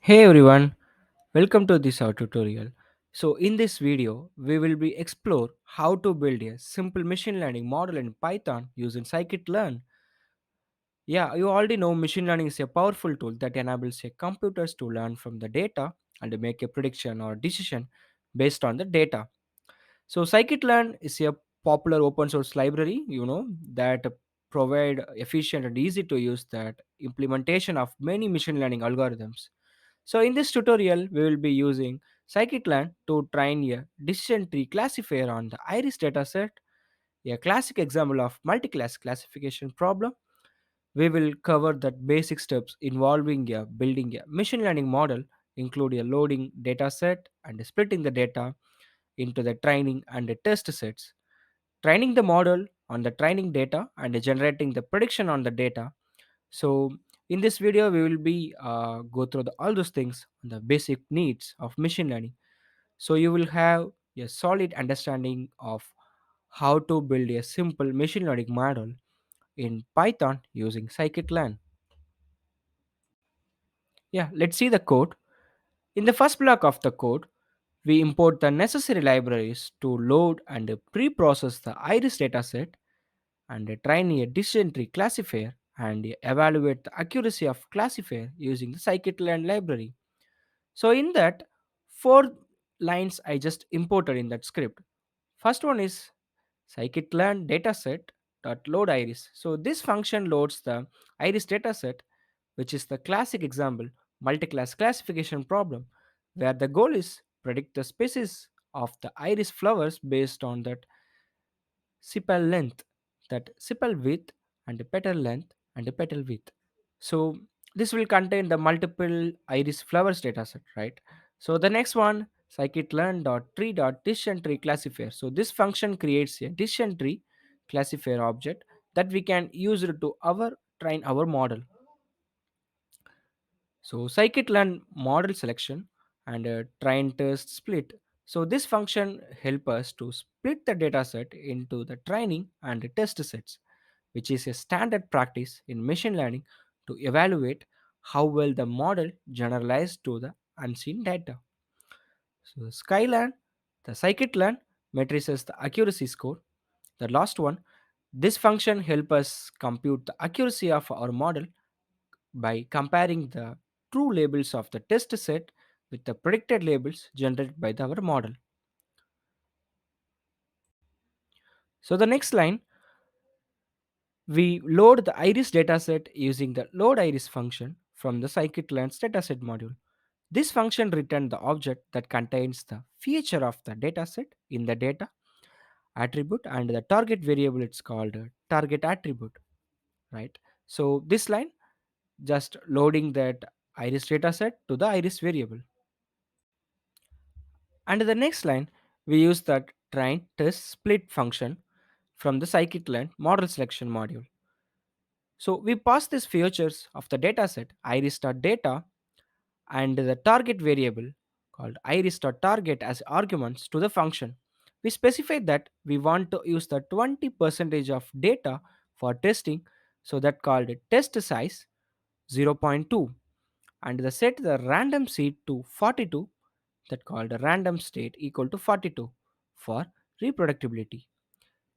Hey everyone, welcome to this our tutorial. So in this video, we will be explore how to build a simple machine learning model in Python using Scikit-Learn. Yeah, you already know machine learning is a powerful tool that enables a computers to learn from the data and make a prediction or decision based on the data. So scikit-learn is a popular open source library, that provide efficient and easy to use that implementation of many machine learning algorithms. So in this tutorial, we will be using scikit-learn to train a decision tree classifier on the iris dataset, a classic example of multi-class classification problem. We will cover the basic steps involving building a machine learning model, including a loading dataset and splitting the data into the training and the test sets, training the model on the training data and generating the prediction on the data. So in this video we will be go through all those things on the basic needs of machine learning, so you will have a solid understanding of how to build a simple machine learning model in Python using scikit-learn. Yeah, let's see the code. In the first block of the code, we import the necessary libraries to load and pre-process the iris dataset and train a decision tree classifier and evaluate the accuracy of classifier using the scikit-learn library. So in that, four lines I just imported in that script. First one is scikit-learn dataset dot load iris. So this function loads the iris dataset, which is the classic example multi-class classification problem, where the goal is predict the species of the iris flowers based on that sepal length, that sepal width, and the petal length and the petal width. So this will contain the multiple iris flowers dataset, right? So the next one, scikit-learn.tree.decisionTreeClassifier. So this function creates a decision tree classifier object that we can use it to our train our model. So scikit-learn model selection and train test split. So this function help us to split the dataset into the training and the test sets, which is a standard practice in machine learning to evaluate how well the model generalized to the unseen data. So Skylearn, the scikit-learn matrices the accuracy score. The last one, this function help us compute the accuracy of our model by comparing the true labels of the test set with the predicted labels generated by our model. So the next line, we load the iris dataset using the load iris function from the scikit-learn's dataset module. This function returns the object that contains the feature of the dataset in the data attribute, and the target variable it's called a target attribute, right? So this line just loading that iris dataset to the iris variable. And the next line, we use the train test split function from the scikit-learn model selection module. So we pass these features of the dataset iris.data and the target variable called iris.target as arguments to the function. We specify that we want to use the 20 percentage of data for testing, so that called test size zero point 0.2, and the set the random seed to 42, that called a random state equal to 42 for reproducibility.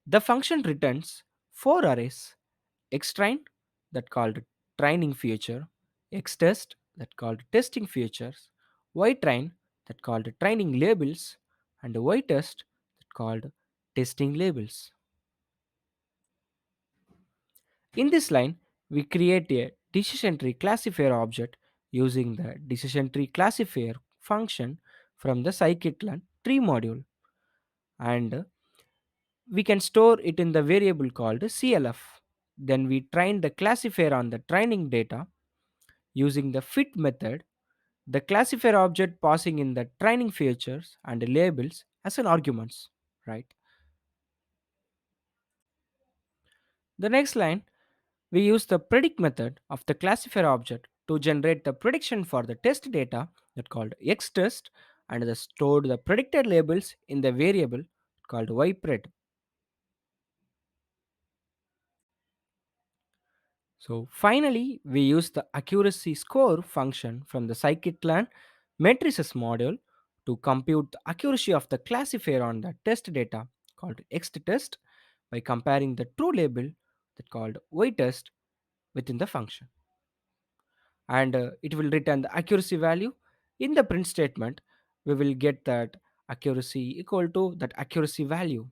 The function returns four arrays: xtrain, that called training feature; xtest, that called testing features; ytrain, that called training labels; and ytest, that called testing labels. In this line, we create a decision tree classifier object using the decision tree classifier function from the scikit-learn tree module, and we can store it in the variable called CLF. Then we train the classifier on the training data using the fit method, the classifier object passing in the training features and labels as an arguments, right? The next line, we use the predict method of the classifier object to generate the prediction for the test data, that called xtest, and the stored the predicted labels in the variable called ypred. So finally, we use the accuracy score function from the scikit-learn matrices module to compute the accuracy of the classifier on the test data called x-test by comparing the true label that called y-test within the function. And it will return the accuracy value in the print statement. We will get that accuracy equal to that accuracy value.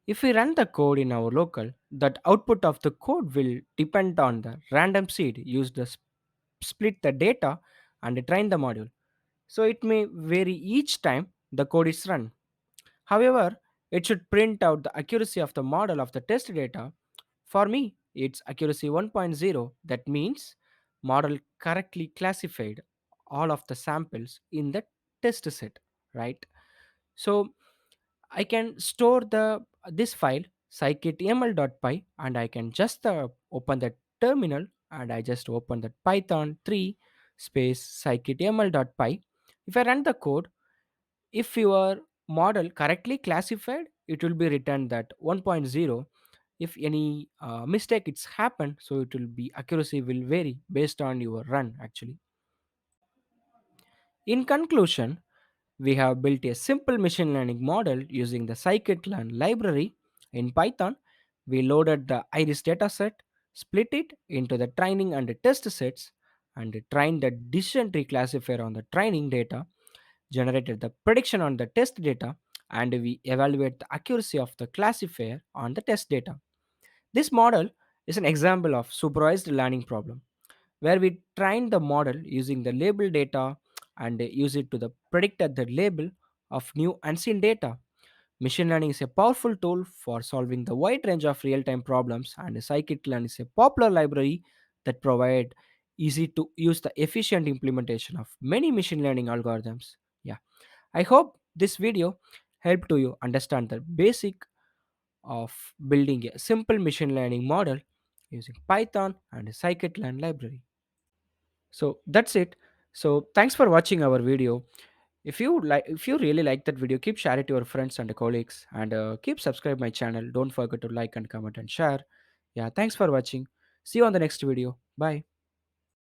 If we run the code in our local, that output of the code will depend on the random seed used to split the data and train the module. So it may vary each time the code is run. However, it should print out the accuracy of the model of the test data. For me, it's accuracy 1.0. That means model correctly classified all of the samples in the test set, right? So I can store the this file scikit.yml.py and I can just open the terminal and I just open the python 3 space scikit.yml.py. If I run the code, if your model correctly classified, it will be returned that 1.0. If any mistake it's happened, so it will be accuracy will vary based on your run actually. In conclusion, we have built a simple machine learning model using the scikit-learn library in Python. We loaded the iris dataset, split it into the training and the test sets, and trained the decision tree classifier on the training data, generated the prediction on the test data, and we evaluate the accuracy of the classifier on the test data. This model is an example of supervised learning problem where we train the model using the label data and use it to the predict at the label of new unseen data. Machine learning is a powerful tool for solving the wide range of real-time problems, and scikit-learn is a popular library that provide easy to use the efficient implementation of many machine learning algorithms. Yeah, I hope this video helped to you understand the basic of building a simple machine learning model using Python and a scikit-learn library. So that's it. So thanks for watching our video. If you really like that video, keep share it to your friends and colleagues, and keep subscribe my channel. Don't forget to like and comment and share. Yeah, thanks for watching. See you on the next video. Bye.